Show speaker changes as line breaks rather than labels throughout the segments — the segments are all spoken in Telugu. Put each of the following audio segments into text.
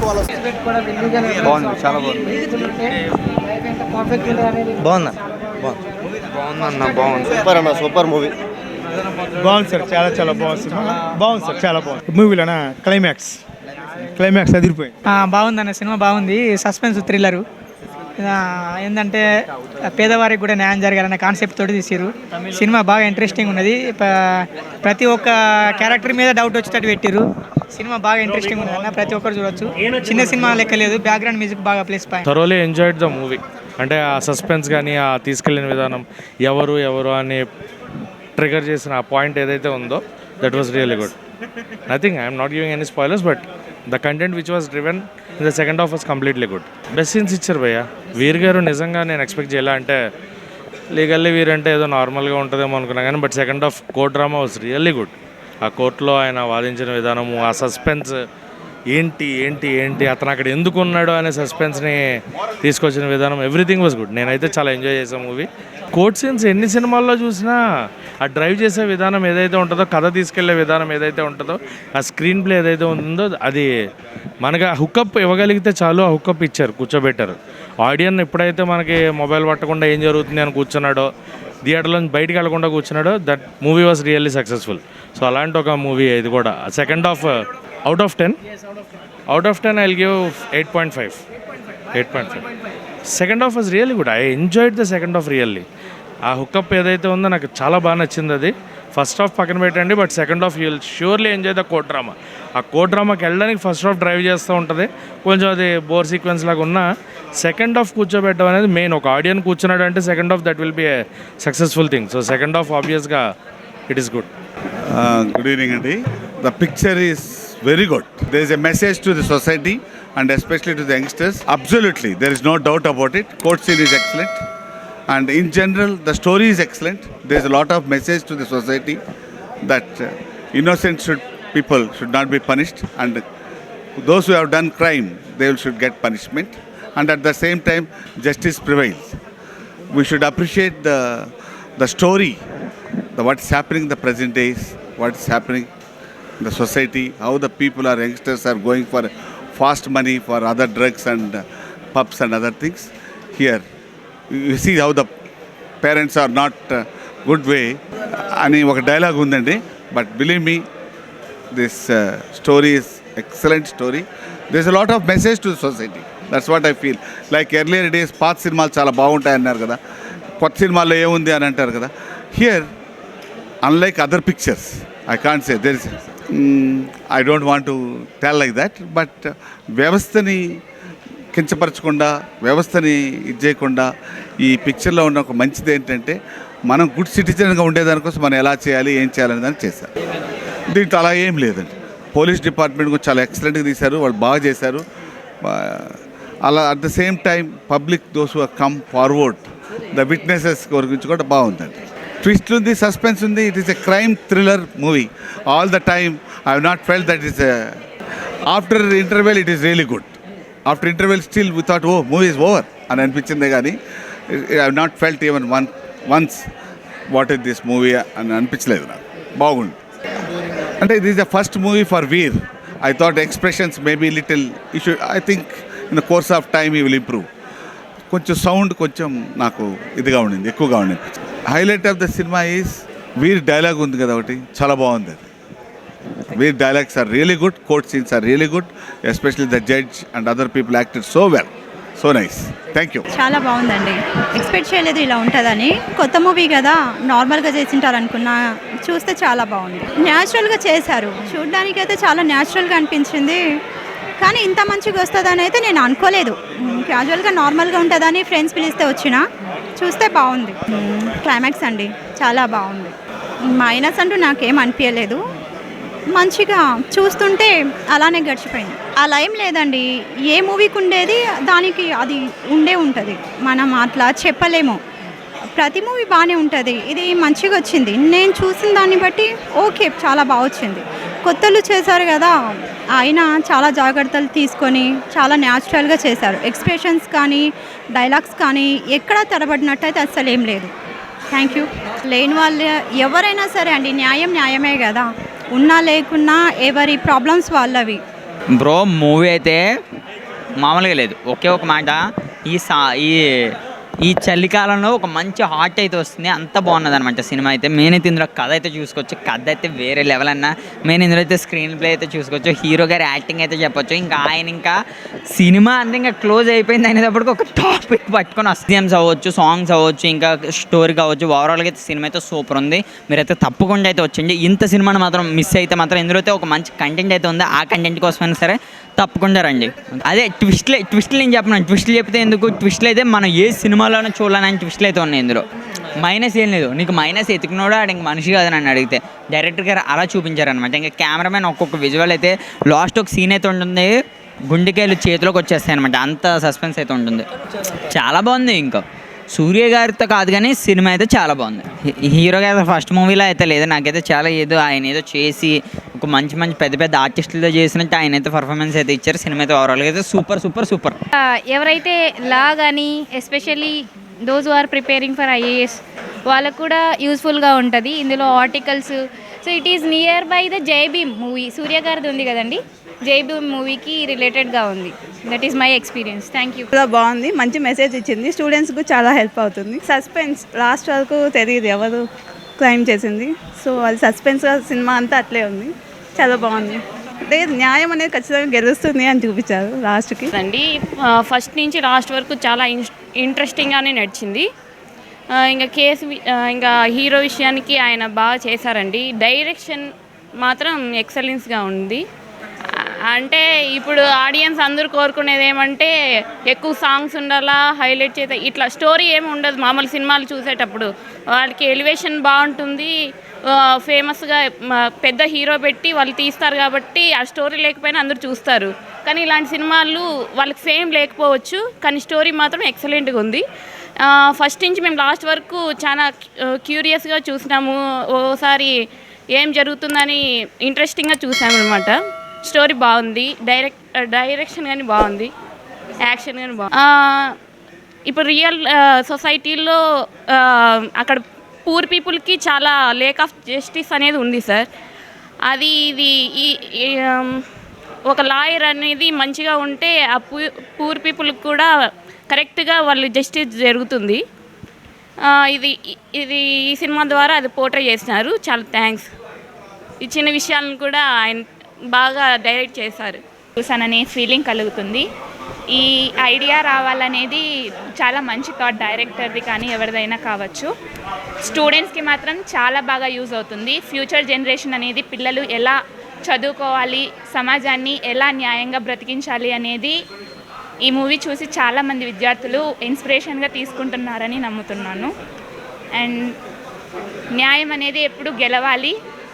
బాగుంది, చాలా బాగుంది. బాగుందా? బాగుందన్న, బాగుంది. సూపర్ అన్న, సూపర్ మూవీ.
బాగుంది సార్, చాలా చాలా బాగుంది సినిమా. బాగుంది సార్, చాలా బాగుంది. మూవీలోనా క్లైమాక్స్ అదిరిపోయింది.
బాగుందన్న సినిమా, బాగుంది. Suspense thriller. ఏంటంటే పేదవారికి కూడా న్యాయం జరగాలనే కాన్సెప్ట్ తోటి తీసారు. సినిమా బాగా ఇంట్రెస్టింగ్ ఉన్నది. ప్రతి ఒక్క క్యారెక్టర్ మీద డౌట్ వచ్చేటట్టు పెట్టారు. సినిమా బాగా ఇంట్రెస్టింగ్ ఉన్నది అన్న, ప్రతి ఒక్కరు చూడొచ్చు. చిన్న సినిమా లెక్క లేదు, బ్యాక్గ్రౌండ్ మ్యూజిక్ బాగా place point.
Thoroughly enjoyed the movie. అంటే ఆ సస్పెన్స్ కానీ ఆ తీసుకెళ్లిన విధానం, ఎవరు అని ట్రిగర్ చేసిన ఆ పాయింట్ ఏదైతే ఉందో, that was really good. Nothing, I'm not giving any spoilers, but the content which was driven in the second half was completely good. Best scenes ఇచ్చారు భయ్య. వీర్ గారు నిజంగా నేను ఎక్స్పెక్ట్ చేయాలి. అంటే లీగల్లీ వీర్ అంటే ఏదో నార్మల్గా ఉంటుందేమో అనుకున్నా కానీ, but second half court drama was really good. ఆ కోర్టులో ఆయన వాదించిన విధానము, ఆ సస్పెన్స్ ఏంటి అతను అక్కడ ఎందుకు ఉన్నాడు అనే సస్పెన్స్ని తీసుకొచ్చిన విధానం, ఎవ్రీథింగ్ వాజ్ గుడ్. నేనైతే చాలా ఎంజాయ్ చేసాను మూవీ. కోర్ట్ సీన్స్ ఎన్ని సినిమాల్లో చూసినా ఆ డ్రైవ్ చేసే విధానం ఏదైతే ఉంటుందో, కథ తీసుకెళ్లే విధానం ఏదైతే ఉంటుందో, ఆ స్క్రీన్ ప్లే ఏదైతే ఉందో, అది మనకి హుకప్ ఇవ్వగలిగితే చాలు. ఆ హుకప్ ఇచ్చారు, కూర్చోబెట్టారు. ఆడియన్ ఎప్పుడైతే మనకి మొబైల్ పట్టకుండా ఏం జరుగుతుంది అని కూర్చున్నాడో, థియేటర్లో బయటికి వెళ్లకుండా కూర్చున్నాడో, that movie was really successful. So అలాంటి ఒక మూవీ ఇది కూడా. Second half out of 10 I will give 8.5. Second half was really good. I enjoyed the second half really. ఆ హుకప్ ఏదైతే ఉందో నాకు చాలా బాగా నచ్చింది. అది ఫస్ట్ హాఫ్ పక్కన పెట్టండి, but second half you will surely enjoy the court drama. ఆ కోర్ట్ డ్రామాకి వెళ్ళడానికి ఫస్ట్ హాఫ్ డ్రైవ్ చేస్తూ ఉంటుంది. కొంచెం అది బోర్ సీక్వెన్స్ లాగా ఉన్న సెకండ్ హాఫ్ కూర్చోబెట్టడం అనేది మెయిన్. ఒక ఆడియన్ కూర్చున్నాడు అంటే second half that will be a successful thing. So second half ఆబ్వియస్గా it is good.
Good evening అండి. The picture is very good. There is a message to the society and especially to the youngsters. Absolutely, there is no doubt about it. Court scene is excellent, and in general the story is excellent. There is a lot of message to the society that innocent people should not be punished, and those who have done crime, they should get punishment, and at the same time justice prevails. We should appreciate the story, what is happening in the present days, what is happening the society, how the people or youngsters are going for fast money for other drugs and pubs and other things. Here you see how the parents are not good way ani oka dialogue undandi, but believe me, this story is excellent story. There's a lot of message to the society. That's what I feel. Like earlier days path cinemalu chaala baaguntayi annaru kada, kotta cinemaalo emundi ani antaru kada. Here, unlike other pictures, I can't say there is I don't want to tell like that, but వ్యవస్థని కించపరచకుండా, వ్యవస్థని ఇది చేయకుండా, ఈ పిక్చర్లో ఉన్న ఒక మంచిది ఏంటంటే మనం గుడ్ సిటిజన్గా ఉండేదానికోసం మనం ఎలా చేయాలి, ఏం చేయాలనే దాన్ని చేశారు. దీంట్లో అలా ఏం లేదండి. పోలీస్ డిపార్ట్మెంట్ కూడా చాలా ఎక్సలెంట్గా తీశారు, వాళ్ళు బాగా చేశారు. అలా at the same time public those who come forward, the witnesses గురించి కూడా బాగుందండి. ట్విస్ట్ ఉంది, సస్పెన్స్ ఉంది. It is a crime thriller movie. All the time I have not felt that is after interval it is really good. After interval still we thought movie is over అని అనిపించిందే కానీ I have not felt even once what is this movie అని అనిపించలేదు నాకు. బాగుంది. అంటే ఇది is the first movie for Veer. I thought expressions maybe little issue. I think in the course of time he will improve. కొంచెం సౌండ్ కొంచెం నాకు ఇదిగా ఉండింది, ఎక్కువగా ఉండింది. Highlight of the cinema is Veer dialogue ఉంది కదా ఒకటి, చాలా బాగుంది అది. Veer dialogues are really good, court scenes are really good, especially the judge and other people acted so well, so nice. Thank you.
చాలా బాగుందండి. ఎక్స్పెక్ట్ చేయలేదు ఇలా ఉంటుందని. కొత్త మూవీ కదా, నార్మల్గా చేసింటారు అనుకున్నా, చూస్తే చాలా బాగుంది. న్యాచురల్గా చేశారు, చూడడానికి అయితే చాలా న్యాచురల్గా అనిపించింది. కానీ ఇంత మంచిగా వస్తుందని అయితే నేను అనుకోలేదు. క్యాజువల్గా నార్మల్గా ఉంటుందని ఫ్రెండ్స్ పిలిస్తే వచ్చిన చూస్తే బాగుంది. క్లైమాక్స్ అండి చాలా బాగుంది. మైనస్ అంటూ నాకేం అనిపించలేదు. మంచిగా చూస్తుంటే అలానే గడిచిపోయింది. అలా ఏం లేదండి, ఏ మూవీకి ఉండేది దానికి అది ఉంటుంది. మనం అట్లా చెప్పలేము. ప్రతి మూవీ బాగానే ఉంటుంది. ఇది మంచిగా వచ్చింది. నేను చూసిన దాన్ని బట్టి ఓకే, చాలా బాగా వచ్చింది. కొత్తలు చేశారు కదా, ఆయన చాలా జాగ్రత్తలు తీసుకొని చాలా న్యాచురల్గా చేశారు. ఎక్స్ప్రెషన్స్ కానీ డైలాగ్స్ కానీ ఎక్కడా తడబడినట్టయితే అస్సలు ఏం లేదు. Thank you. లేని వాళ్ళు ఎవరైనా సరే అండి, న్యాయమే కదా. ఉన్నా లేకున్నా ఎవరి ప్రాబ్లమ్స్ వాళ్ళవి.
బ్రో మూవీ అయితే మామూలుగా లేదు. ఒకే ఒక మాట, ఈ చలికాలంలో ఒక మంచి హాట్ అయితే వస్తుంది. అంత బాగున్నది అనమాట సినిమా అయితే. మెయిన్ అయితే ఇందులో కథ అయితే చూసుకోవచ్చు. కథ అయితే వేరే లెవెల్ అన్న. మెయిన్ ఇందులో అయితే స్క్రీన్ ప్లే అయితే చూసుకోవచ్చు. హీరో గారి యాక్టింగ్ అయితే చెప్పొచ్చు. ఇంకా ఆయన ఇంకా సినిమా అంటే ఇంకా క్లోజ్ అయిపోయింది అనేటప్పటికి ఒక టాపిక్ పట్టుకొని అస్తియమ్స్ అవ్వచ్చు, సాంగ్స్ అవ్వచ్చు, ఇంకా స్టోరీ కావచ్చు. ఓవరాల్గా అయితే సినిమా అయితే సూపర్ ఉంది. మీరైతే తప్పకుండా అయితే వచ్చింది. ఇంత సినిమాని మాత్రం మిస్ అయితే మాత్రం ఇందులో అయితే ఒక మంచి కంటెంట్ అయితే ఉంది. ఆ కంటెంట్ కోసమైనా సరే తప్పకుండా రండి. అదే ట్విస్ట్లు నేను చెప్పినాను. ట్విస్ట్లు చెప్తే ఎందుకు, ట్విస్ట్లు అయితే మనం ఏ సినిమాలోనూ చూడాలని ట్విస్ట్లు అయితే ఉన్నాయి ఇందులో. మైనస్ ఏం లేదు. నీకు మైనస్ ఎతికినోడు ఆడ ఇంక మనిషి కాదు నన్ను అడిగితే. డైరెక్టర్ గారు అలా చూపించారనమాట. ఇంకా కెమెరామెన్ ఒక్కొక్క విజువల్ అయితే లాస్ట్ ఒక సీన్ అయితే ఉంటుంది, గుండెకాయలు చేతిలోకి వచ్చేస్తాయి అనమాట. అంత సస్పెన్స్ అయితే ఉంటుంది. చాలా బాగుంది. ఇంకా సూర్య గారితో కాదు కానీ సినిమా అయితే చాలా బాగుంది. హీరో గారి ఫస్ట్ మూవీలో అయితే లేదు. నాకైతే చాలా ఆయన ఏదో చేసి ఒక మంచి పెద్ద పెద్ద ఆర్టిస్టులతో చేసినట్టు ఆయన అయితే పర్ఫార్మెన్స్ అయితే ఇచ్చారు. సినిమా అయితే ఓవరాల్గా అయితే సూపర్.
ఎవరైతే లా కానీ especially those are preparing for IAS వాళ్ళకు కూడా యూస్ఫుల్గా ఉంటుంది. ఇందులో articles. So it is near by the Jai Bhim movie, సూర్య గారిది ఉంది కదండి, జై భీమ్ మూవీకి రిలేటెడ్గా ఉంది. That is my experience. Thank you.
బాగుంది, మంచి మెసేజ్ ఇచ్చింది. స్టూడెంట్స్కు చాలా హెల్ప్ అవుతుంది. సస్పెన్స్ లాస్ట్ వరకు తెలియదు ఎవరు క్రైమ్ చేసింది. సో అది సస్పెన్స్గా సినిమా అంతా అట్లే ఉంది. చాలా బాగుంది. లేదు, న్యాయం అనేది ఖచ్చితంగా గెలుస్తుంది అని చూపించారు లాస్ట్కి.
అండి ఫస్ట్ నుంచి లాస్ట్ వరకు చాలా ఇంట్రెస్టింగ్గానే నడిచింది. ఇంకా ఇంకా హీరో విషయానికి ఆయన బాగా చేశారండి. డైరెక్షన్ మాత్రం ఎక్సలెన్స్గా ఉంది. అంటే ఇప్పుడు ఆడియన్స్ అందరూ కోరుకునేది ఏమంటే ఎక్కువ సాంగ్స్ ఉండాలా, హైలైట్ చేస్తే ఇట్లా స్టోరీ ఏమి ఉండదు. మామూలు సినిమాలు చూసేటప్పుడు వాళ్ళకి ఎలివేషన్ బాగుంటుంది. ఫేమస్గా పెద్ద హీరో పెట్టి వాళ్ళు తీస్తారు కాబట్టి ఆ స్టోరీ లేకపోయినా అందరూ చూస్తారు. కానీ ఇలాంటి సినిమాలు వాళ్ళకి ఫేమ్ లేకపోవచ్చు, కానీ స్టోరీ మాత్రం ఎక్సలెంట్గా ఉంది. ఫస్ట్ నుంచి మేము లాస్ట్ వరకు చాలా క్యూరియస్గా చూసినాము. ఓసారి ఏం జరుగుతుందని ఇంట్రెస్టింగ్గా చూసాము అనమాట. స్టోరీ బాగుంది, డైరెక్షన్ కానీ బాగుంది, యాక్షన్ కానీ బాగుంది. ఇప్పుడు రియల్ సొసైటీలో అక్కడ పూర్ పీపుల్కి చాలా లేక్ ఆఫ్ జస్టిస్ అనేది ఉంది సార్. అది ఇది ఒక లాయర్ అనేది మంచిగా ఉంటే ఆ పూర్ పీపుల్కి కూడా కరెక్ట్గా వాళ్ళు జస్టిస్ జరుగుతుంది. ఇది ఈ సినిమా ద్వారా అది పోర్ట్రే చేసినారు. చాలా థ్యాంక్స్. ఈ చిన్న విషయాలను కూడా ఆయన బాగా డైరెక్ట్ చేశారు.
చూసాననే ఫీలింగ్ కలుగుతుంది. ఈ ఐడియా రావాలనేది చాలా మంచి థాట్ డైరెక్టర్ది కానీ ఎవరిదైనా కావచ్చు. స్టూడెంట్స్కి మాత్రం చాలా బాగా యూజ్ అవుతుంది. ఫ్యూచర్ జనరేషన్ అనేది పిల్లలు ఎలా చదువుకోవాలి, సమాజాన్ని ఎలా న్యాయంగా బ్రతికించాలి అనేది ఈ మూవీ చూసి చాలామంది విద్యార్థులు ఇన్స్పిరేషన్గా తీసుకుంటున్నారని నమ్ముతున్నాను. అండ్ న్యాయం అనేది ఎప్పుడు గెలవాలి,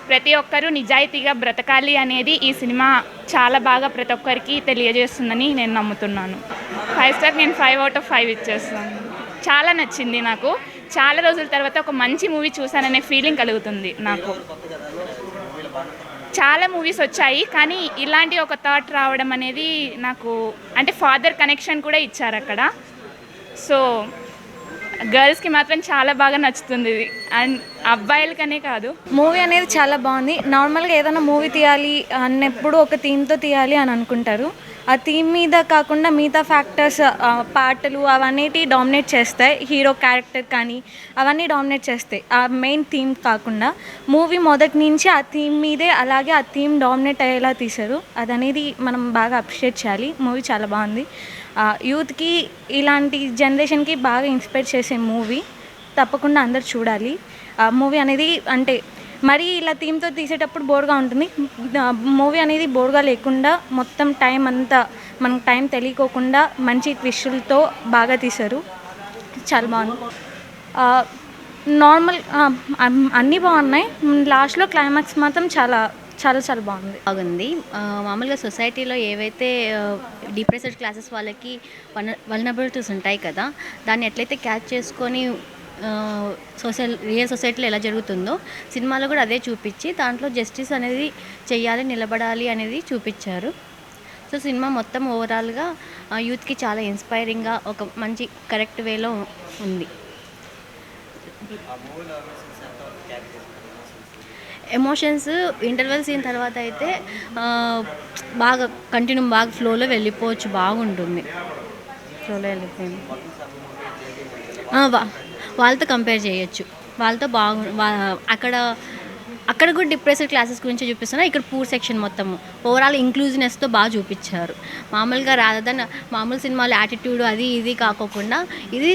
ప్రతి ఒక్కరూ నిజాయితీగా బ్రతకాలి అనేది ఈ సినిమా చాలా బాగా ప్రతి ఒక్కరికి తెలియజేస్తుందని నేను నమ్ముతున్నాను. 5 స్టార్ నేను 5/5 ఇచ్చేస్తాను. చాలా నచ్చింది నాకు. చాలా రోజుల తర్వాత ఒక మంచి మూవీ చూసాననే ఫీలింగ్ కలుగుతుంది నాకు. చాలా మూవీస్ వచ్చాయి కానీ ఇలాంటి ఒక థాట్ రావడం అనేది నాకు, అంటే ఫాదర్ కనెక్షన్ కూడా ఇచ్చారు అక్కడ. సో గర్ల్స్కి మాత్రం చాలా బాగా నచ్చుతుంది ఇది, అండ్ అబ్బాయిలకనే కాదు.
మూవీ అనేది చాలా బాగుంది. నార్మల్గా ఏదైనా మూవీ తీయాలి అన్నప్పుడు ఒక థీమ్తో తీయాలి అని అనుకుంటారు. ఆ థీమ్ మీద కాకుండా మిగతా ఫ్యాక్టర్స్, పాటలు అవన్నీ డామినేట్ చేస్తాయి. హీరో క్యారెక్టర్ కానీ అవన్నీ డామినేట్ చేస్తాయి. ఆ మెయిన్ థీమ్ కాకుండా మూవీ మొదటి నుంచి ఆ థీమ్ మీదే, అలాగే ఆ థీమ్ డామినేట్ అయ్యేలా తీశారు. అదనేది మనం బాగా అప్రిషియేట్ చేయాలి. మూవీ చాలా బాగుంది. యూత్కి, ఇలాంటి జనరేషన్కి బాగా ఇన్స్పైర్ చేసే మూవీ. తప్పకుండా అందరు చూడాలి. మూవీ అనేది అంటే మరి ఇలా థీమ్తో తీసేటప్పుడు బోర్గా ఉంటుంది. మూవీ అనేది బోర్గా లేకుండా మొత్తం టైం అంతా మనకు టైం తెలియకోకుండా మంచి ట్విస్టులతో బాగా తీశారు. చాలా బాగుంది. నార్మల్ అన్నీ బాగున్నాయి. లాస్ట్లో క్లైమాక్స్ మాత్రం చాలా చాలా చాలా
బాగుంది. మామూలుగా సొసైటీలో ఏవైతే డిప్రెస్డ్ క్లాసెస్ వాళ్ళకి వల్నరబిలిటీస్ ఉంటాయి కదా, దాన్ని ఎట్లయితే క్యాచ్ చేసుకొని రియల్ సొసైటీలో ఎలా జరుగుతుందో సినిమాలో కూడా అదే చూపించి దాంట్లో జస్టిస్ అనేది చెయ్యాలి, నిలబడాలి అనేది చూపించారు. సో సినిమా మొత్తం ఓవరాల్గా యూత్కి చాలా ఇన్స్పైరింగ్గా ఒక మంచి కరెక్ట్ వేలో ఉంది. ఎమోషన్స్ ఇంటర్వెల్ సీన్ తర్వాత అయితే బాగా కంటిన్యూ బాగా ఫ్లోలో వెళ్ళిపోవచ్చు, బాగుంటుంది. ఫ్లోలో వెళ్ళిపోయింది. వాళ్ళతో కంపేర్ చేయొచ్చు, వాళ్ళతో అక్కడ కూడా డిప్రెస్డ్ క్లాసెస్ గురించి చూపిస్తున్నారు, ఇక్కడ పూర్ సెక్షన్ మొత్తము ఓవరాల్ ఇంక్లూజివ్నెస్తో బాగా చూపించారు. మామూలుగా రాదన్ మామూలు సినిమాలు యాటిట్యూడ్ అది ఇది కాకోకుండా ఇది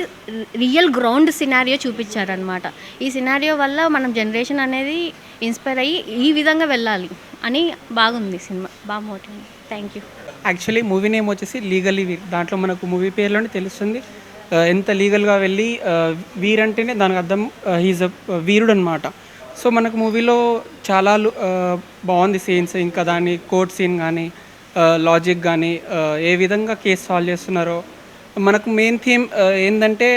రియల్ గ్రౌండ్ సినారియో చూపించారనమాట. ఈ సినారియో వల్ల మనం జనరేషన్ అనేది ఇన్స్పైర్ అయ్యి ఈ విధంగా వెళ్ళాలి అని బాగుంది సినిమా, బాగా motive. Thank you.
Actually movie name వచ్చేసి లీగల్లీ వీర్. దాంట్లో మనకు మూవీ పేరులోనే తెలుస్తుంది ఎంత లీగల్గా వెళ్ళి వీర్ అంటేనే దానికి అర్థం హీజ్ అ వీరుడు అనమాట. సో మనకు మూవీలో చాలా బాగుంది సీన్స్, ఇంకా దాని కోర్ట్ సీన్ కానీ లాజిక్ కానీ ఏ విధంగా కేసు సాల్వ్ చేస్తున్నారో. మనకు మెయిన్ థీమ్ ఏంటంటే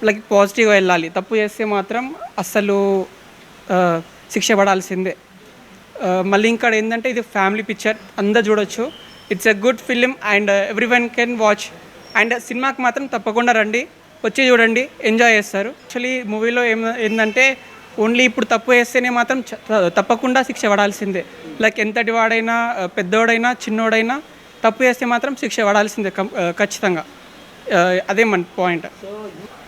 లైక్ పాజిటివ్గా వెళ్ళాలి, తప్పు చేస్తే మాత్రం అస్సలు శిక్ష పడాల్సిందే. మళ్ళీ ఇంకా ఏంటంటే ఇది ఫ్యామిలీ పిక్చర్, అందరు చూడొచ్చు. It's a good film and every one can watch. And సినిమాకి మాత్రం తప్పకుండా రండి, వచ్చి చూడండి, ఎంజాయ్ చేస్తారు. యాక్చువల్లీ మూవీలో ఏంటంటే ఓన్లీ ఇప్పుడు తప్పు వేస్తేనే మాత్రం తప్పకుండా శిక్ష పడాల్సిందే. లైక్ ఎంతటి వాడైనా, పెద్దోడైనా, చిన్నోడైనా తప్పు వేస్తే మాత్రం శిక్ష పడాల్సిందే ఖచ్చితంగా. అదే మన point.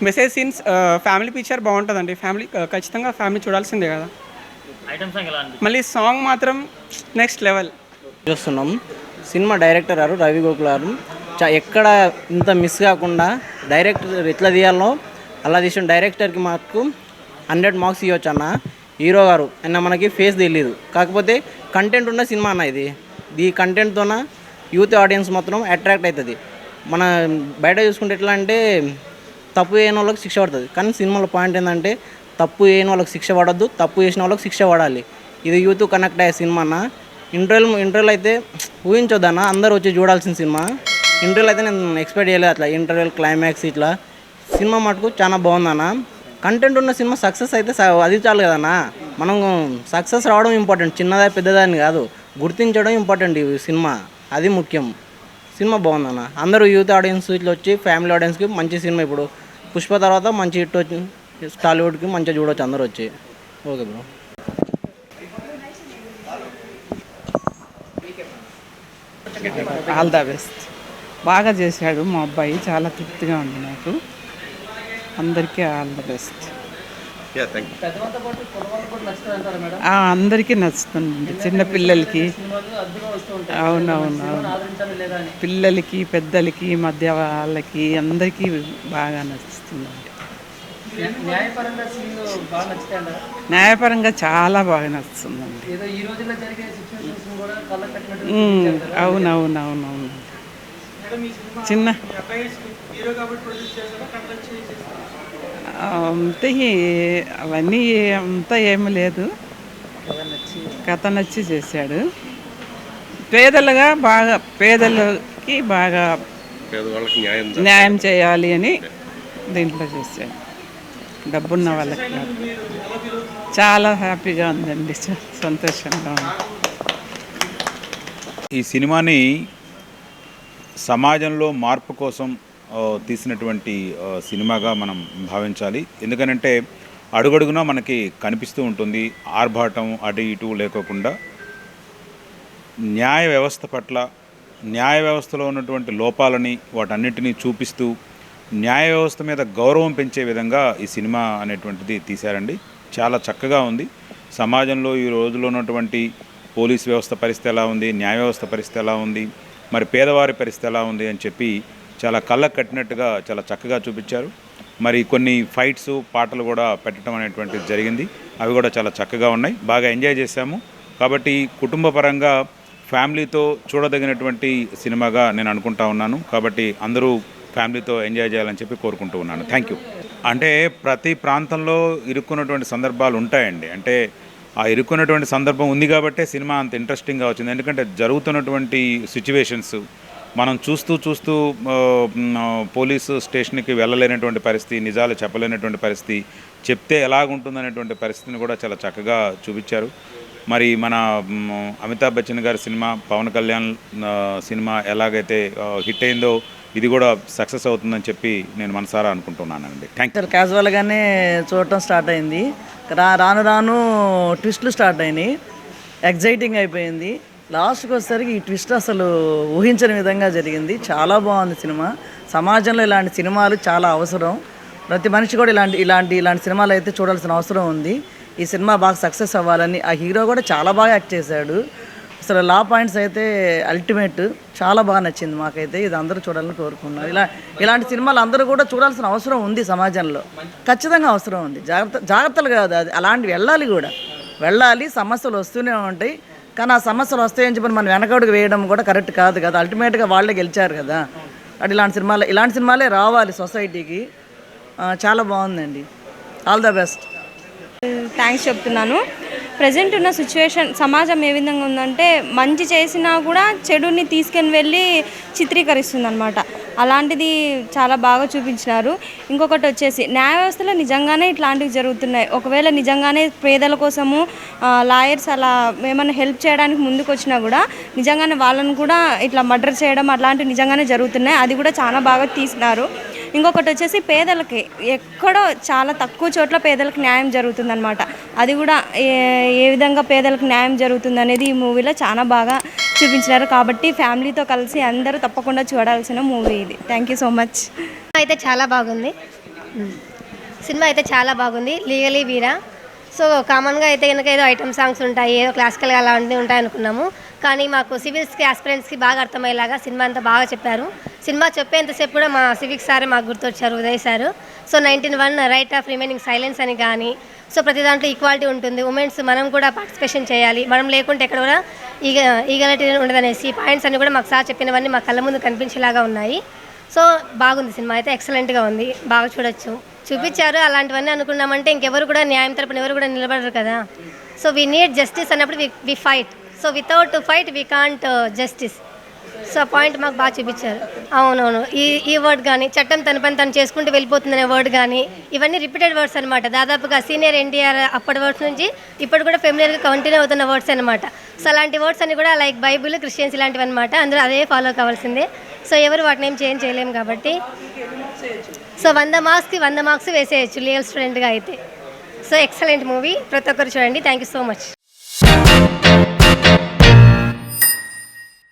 Message scenes, family picture బాగుంటుందండి. ఫ్యామిలీ ఖచ్చితంగా ఫ్యామిలీ చూడాల్సిందే కదా. మళ్ళీ సాంగ్ మాత్రం నెక్స్ట్ లెవెల్.
చూస్తున్నాం సినిమా డైరెక్టర్ గారు రవి గోకుల్ గారు ఎక్కడ ఇంత మిస్ కాకుండా డైరెక్టర్ ఎట్లా తీయాలో అలా తీసిన డైరెక్టర్కి మాకు 100 మార్క్స్ ఇవ్వచ్చు అన్న. హీరో గారు అన్న మనకి ఫేస్ తెలియదు, కాకపోతే కంటెంట్ ఉన్న సినిమా అన్న ఇది. ఈ కంటెంట్తోన యూత్ ఆడియన్స్ మాత్రం అట్రాక్ట్ అవుతుంది. మన బయట చూసుకుంటే ఎట్లా అంటే తప్పు చేయని వాళ్ళకి శిక్ష పడుతుంది, కానీ సినిమాలో పాయింట్ ఏంటంటే తప్పు చేయని వాళ్ళకి శిక్ష పడద్దు, తప్పు చేసిన వాళ్ళకి శిక్ష పడాలి. ఇది యూత్ కనెక్ట్ అయ్యే సినిమా అన్న. ఇంటర్వెల్ అయితే ఊహించొద్దన్న, అందరూ వచ్చి చూడాల్సిన సినిమా. ఇంటర్వెల్ అయితే నేను ఎక్స్పెక్ట్ చేయలేదు అట్లా, ఇంటర్వెల్ క్లైమాక్స్ ఇట్లా. సినిమా మటుకు చాలా బాగుందన్న. కంటెంట్ ఉన్న సినిమా సక్సెస్ అయితే అది చాలు కదన్నా. మనం సక్సెస్ రావడం ఇంపార్టెంట్, చిన్నదా పెద్దదాన్ని కాదు, గుర్తించడం ఇంపార్టెంట్. ఈ సినిమా అది ముఖ్యం. సినిమా బాగుందన్న. అందరూ యూత్ ఆడియన్స్ ఇట్లా వచ్చి ఫ్యామిలీ ఆడియన్స్కి మంచి సినిమా. ఇప్పుడు పుష్ప తర్వాత మంచి హిట్ వచ్చి టాలీవుడ్కి మంచిగా చూడవచ్చు అందరూ వచ్చి. Okay bro.
All the best. బాగా చేశాడు మా అబ్బాయి, చాలా తృప్తిగా ఉంది నాకు. అందరికీ ఆల్ ద బెస్ట్. అందరికీ నచ్చుతుంది, చిన్నపిల్లలకి. అవునవును, పిల్లలకి పెద్దలకి మధ్య వాళ్ళకి అందరికీ బాగా నచ్చుతుంది. న్యాయపరంగా చాలా బాగా నచ్చుతుందండి. అవునవునవునవును. చిన్న అంతే అవన్నీ అంతా ఏమీ లేదు, కథ నచ్చి చేశాడు. పేదలకి బాగా న్యాయం చేయాలి అని దీంట్లో చేశాడు, డబ్బున్న వాళ్ళకి కాదు. చాలా హ్యాపీగా ఉందండి, సంతోషంగా ఉంది.
ఈ సినిమాని సమాజంలో మార్పు కోసం తీసినటువంటి సినిమాగా మనం భావించాలి. ఎందుకనంటే అడుగడుగునా మనకి కనిపిస్తూ ఉంటుంది ఆర్భాటం అటు ఇటు లేకోకుండా న్యాయ వ్యవస్థ పట్ల, న్యాయ వ్యవస్థలో ఉన్నటువంటి లోపాలని వాటన్నిటినీ చూపిస్తూ న్యాయ వ్యవస్థ మీద గౌరవం పెంచే విధంగా ఈ సినిమా అనేటువంటిది తీశారండి. చాలా చక్కగా ఉంది. సమాజంలో ఈ రోజులో ఉన్నటువంటి పోలీస్ వ్యవస్థ పరిస్థితి ఎలా ఉంది, న్యాయ వ్యవస్థ పరిస్థితి ఎలా ఉంది, మరి పేదవారి పరిస్థితి ఎలా ఉంది అని చెప్పి చాలా కళ్ళకు కట్టినట్టుగా చాలా చక్కగా చూపించారు. మరి కొన్ని ఫైట్స్ పాటలు కూడా పెట్టడం అనేటువంటిది జరిగింది, అవి కూడా చాలా చక్కగా ఉన్నాయి, బాగా ఎంజాయ్ చేశాము. కాబట్టి కుటుంబ పరంగా ఫ్యామిలీతో చూడదగినటువంటి సినిమాగా నేను అనుకుంటా ఉన్నాను. కాబట్టి అందరూ ఫ్యామిలీతో ఎంజాయ్ చేయాలని చెప్పి కోరుకుంటూ ఉన్నాను. Thank you. అంటే ప్రతి ప్రాంతంలో ఇరుక్కున్నటువంటి సందర్భాలు ఉంటాయండి. అంటే ఆ ఇరుక్కున్నటువంటి సందర్భం ఉంది కాబట్టే సినిమా అంత ఇంట్రెస్టింగ్గా వచ్చింది. ఎందుకంటే జరుగుతున్నటువంటి సిచ్యువేషన్స్ మనం చూస్తూ పోలీసు స్టేషన్కి వెళ్ళలేనటువంటి పరిస్థితి, నిజాలు చెప్పలేనటువంటి పరిస్థితి, చెప్తే ఎలాగుంటుందనేటువంటి పరిస్థితిని కూడా చాలా చక్కగా చూపించారు. మరి మన అమితాబ్ బచ్చన్ గారి సినిమా, పవన్ కళ్యాణ్ సినిమా ఎలాగైతే హిట్ అయిందో ఇది కూడా సక్సెస్ అవుతుందని చెప్పి నేను మనసారా అనుకుంటున్నానండి. Thank you.
క్యాజువల్గానే చూడటం స్టార్ట్ అయింది. రాను రాను ట్విస్టులు స్టార్ట్ అయినాయి. ఎగ్జైటింగ్ అయిపోయింది. లాస్ట్కి వచ్చేసరికి ఈ ట్విస్ట్ అసలు ఊహించని విధంగా జరిగింది. చాలా బాగుంది సినిమా. సమాజంలో ఇలాంటి సినిమాలు చాలా అవసరం. ప్రతి మనిషి కూడా ఇలాంటి సినిమాలు అయితే చూడాల్సిన అవసరం ఉంది. ఈ సినిమా బాగా సక్సెస్ అవ్వాలని, ఆ హీరో కూడా చాలా బాగా యాక్ట్ చేశాడు. అసలు లా పాయింట్స్ అయితే అల్టిమేట్, చాలా బాగా నచ్చింది మాకైతే. ఇది అందరూ చూడాలని కోరుకున్నారు. ఇలాంటి సినిమాలు అందరూ కూడా చూడాల్సిన అవసరం ఉంది సమాజంలో, ఖచ్చితంగా అవసరం ఉంది. జాగ్రత్తలు కాదు, అది అలాంటివి వెళ్ళాలి. సమస్యలు వస్తూనే ఉంటాయి, కానీ ఆ సమస్యలు వస్తాయని చెప్పి మనం వెనకడుగు వేయడం కూడా కరెక్ట్ కాదు కదా. అల్టిమేట్గా వాళ్ళే గెలిచారు కదా. అటు ఇలాంటి సినిమాలే రావాలి సొసైటీకి. చాలా బాగుందండి. All the best.
థ్యాంక్స్ చెప్తున్నాను. ప్రజెంట్ ఉన్న సిచ్యువేషన్, సమాజం ఏ విధంగా ఉందంటే మంచి చేసినా కూడా చెడుని తీసుకొని వెళ్ళి చిత్రీకరిస్తుంది అనమాట. అలాంటిది చాలా బాగా చూపించినారు. ఇంకొకటి వచ్చేసి న్యాయ వ్యవస్థలో నిజంగానే ఇట్లాంటివి జరుగుతున్నాయి. ఒకవేళ నిజంగానే పేదల కోసము లాయర్స్ అలా ఏమైనా హెల్ప్ చేయడానికి ముందుకు వచ్చినా కూడా నిజంగానే వాళ్ళని కూడా ఇట్లా మర్డర్ చేయడం అట్లాంటివి నిజంగానే జరుగుతున్నాయి. అది కూడా చాలా బాగా తీసినారు. ఇంకొకటి వచ్చేసి పేదలకి ఎక్కడో చాలా తక్కువ చోట్ల పేదలకు న్యాయం జరుగుతుందన్నమాట. అది కూడా ఏ విధంగా పేదలకు న్యాయం జరుగుతుంది అనేది ఈ మూవీలో చాలా బాగా చూపించినారు. కాబట్టి ఫ్యామిలీతో కలిసి అందరూ తప్పకుండా చూడాల్సిన మూవీ ఇది. Thank you so much.
అయితే చాలా బాగుంది. సినిమా అయితే చాలా బాగుంది. లీగలీ వీరా. సో కామన్గా అయితే కనుక ఏదో ఐటమ్ సాంగ్స్ ఉంటాయి, ఏదో క్లాసికల్గా అలాంటివి ఉంటాయి అనుకున్నాము. కానీ మాకు సివిల్స్కి ఆస్పిరెంట్స్కి బాగా అర్థమయ్యేలాగా సినిమా అంతా బాగా చెప్పారు. సినిమా చెప్పేంతసేపు కూడా మా సివిక్స్ సారే మాకు గుర్తొచ్చారు, Uday sir. So 19(1) right of remaining silence అని కానీ, సో ప్రతి దాంట్లో ఈక్వాలిటీ ఉంటుంది. ఉమెన్స్ మనం కూడా పార్టిసిపేషన్ చేయాలి, మనం లేకుంటే ఎక్కడ కూడా ఈగలిటీ ఉండదనేసి పాయింట్స్ అన్నీ కూడా మాకు సార్ చెప్పినవన్నీ మా కళ్ళ ముందు కనిపించేలాగా ఉన్నాయి. సో బాగుంది సినిమా అయితే, ఎక్సలెంట్గా ఉంది, బాగా చూపించారు. అలాంటివన్నీ అనుకున్నామంటే ఇంకెవరు కూడా న్యాయం తరపున ఎవరు కూడా నిలబడరు కదా. సో వీ నీడ్ జస్టిస్ అన్నప్పుడు we fight. So without fight we can't justice. So point మాకు బాగా చూపించారు. అవునవును, ఈ వర్డ్ కానీ చట్టం తన పని తను చేసుకుంటూ వెళ్ళిపోతుందనే వర్డ్ కానీ, ఇవన్నీ రిపీటెడ్ వర్డ్స్ అనమాట. దాదాపుగా సీనియర్ ఎన్టీఆర్ అప్పటి వర్డ్స్ నుంచి ఇప్పుడు కూడా ఫెమిలియర్గా కంటిన్యూ అవుతున్న వర్డ్స్ అనమాట. సో అలాంటి వర్డ్స్ అన్ని కూడా లైక్ బైబుల్, క్రిస్టియన్స్ ఇలాంటివి అనమాట. అందరూ అదే ఫాలో కావాల్సిందే. సో ఎవరు వాటిని ఏం చేయలేము కాబట్టి సో 100 మార్క్స్కి 100 మార్క్స్ వేసేయచ్చు లీగల్ స్టూడెంట్గా అయితే. సో ఎక్సలెంట్ మూవీ, ప్రతి ఒక్కరు చూడండి. Thank you so much.